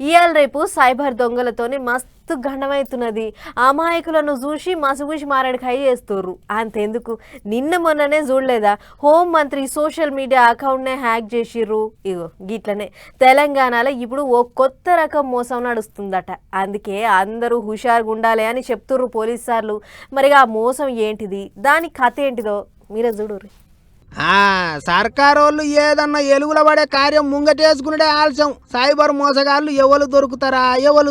ఇయాల రేపు సైబర్ దొంగలతోని మస్తు గండమైతున్నది. అమాయకులను చూసి మసుగుసి మారడికాయ చేస్తుర్రు. అంతెందుకు నిన్న మొన్ననే చూడలేదా, హోం మంత్రి సోషల్ మీడియా అకౌంట్నే హ్యాక్ చేసిర్రు. ఇగో గిట్లనే తెలంగాణలో ఇప్పుడు ఓ కొత్త రకం మోసం నడుస్తుందట. అందుకే అందరూ హుషారుగా ఉండాలి అని చెప్తుర్రు పోలీసు సార్లు. మరి ఆ మోసం ఏంటిది, దాని కథ ఏంటిదో మీరే చూడుర్రి. సర్కారోళ్ళు ఏదన్నా ఎలుగుల పడే కార్యం ముంగటేసుకునే ఆలస్యం. సైబర్ మోసగాళ్ళు ఎవరు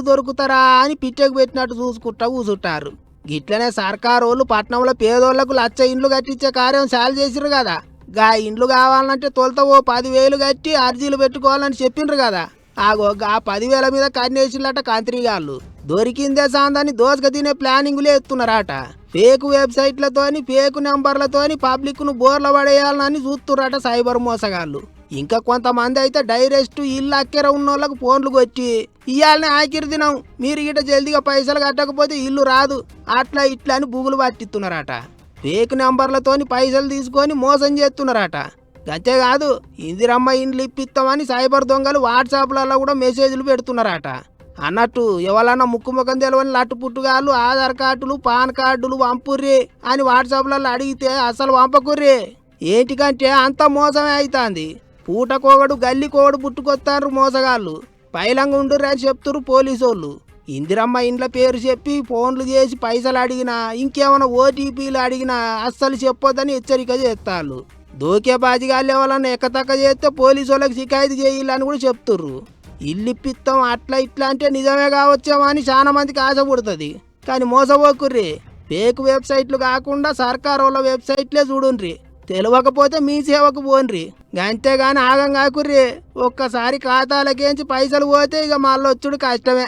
దొరుకుతారా అని పిచ్చెకు పెట్టినట్టు చూసుకుంటా కూసుంటారు. గిట్లనే సర్కారోళ్ళు పట్నంలో పేదోళ్లకు లచ్చ ఇండ్లు కట్టించే కార్యం చాలు చేసిర్రు కదా. గా ఇండ్లు కావాలంటే తొలుత ఓ 10,000 కట్టి అర్జీలు పెట్టుకోవాలని చెప్పిండ్రు కదా. ఆగో ఆ 10,000 మీద కన్నేసిల్లట కంత్రిగాళ్ళు. దొరికిందే సాందని దోసక తినే ప్లానింగులే ఎత్తున్నారట. ఫేక్ వెబ్సైట్లతోని ఫేక్ నెంబర్లతోని పబ్లిక్ను బోర్ల పడేయాలని చూస్తుర్రట సైబర్ మోసగాళ్ళు. ఇంకా కొంతమంది అయితే డైరెక్ట్ ఇల్లు అక్కెర ఉన్నోళ్ళకు ఫోన్లు కొట్టి ఇయాలనే ఆఖరి దినం, మీరు గిట జల్దిగా పైసలు కట్టకపోతే ఇల్లు రాదు, అట్లా ఇట్లా అని బుగులు పట్టిస్తున్నారట. ఫేక్ నెంబర్లతోని పైసలు తీసుకొని మోసం చేస్తున్నారట. అంతేకాదు ఇందిరమ్మ ఇండ్లు ఇప్పిస్తామని సైబర్ దొంగలు వాట్సాప్లలో కూడా మెసేజ్లు పెడుతున్నారట. అన్నట్టు ఎవరన్నా ముక్కుముఖం తెలవని లట్టు పుట్టుగాళ్ళు ఆధార్ కార్డులు పాన్ కార్డులు పంపుర్రి అని వాట్సాప్లలో అడిగితే అసలు పంపకుర్రి. ఏంటికంటే అంత మోసమే అవుతుంది. పూటకోగడు గల్లికోగడు పుట్టుకొస్తారు మోసగాళ్ళు. పైలంగా ఉండుర్రి అని చెప్తురు పోలీసోళ్ళు. ఇందిరమ్మ ఇండ్ల పేరు చెప్పి ఫోన్లు చేసి పైసలు అడిగినా, ఇంకేమైనా ఓటీపీలు అడిగినా అస్సలు చెప్పొద్దని హెచ్చరిక చేస్తారు. దోకే బాజిగాళ్ళు ఎవరన్నా ఎక్కతక్క చేస్తే పోలీసు వాళ్ళకి షికాయతు చేయాలని కూడా చెప్తుర్రు. ఇల్లు ఇప్పిస్తాం అట్లా ఇట్లా అంటే నిజమే కావచ్చేమో అని చాలా మందికి ఆశ పుడుతుంది. కానీ మోసపోకుర్రి. ఫేక్ వెబ్సైట్లు కాకుండా సర్కారోళ్ళ వెబ్సైట్లే చూడుండ్రి. తెలియకపోతే మీ సేవకు పోన్రి. అంతేగాని ఆగం కాకుర్రి. ఒక్కసారి ఖాతాలకేంచి పైసలు పోతే ఇక మళ్ళీ వచ్చుడు కష్టమే.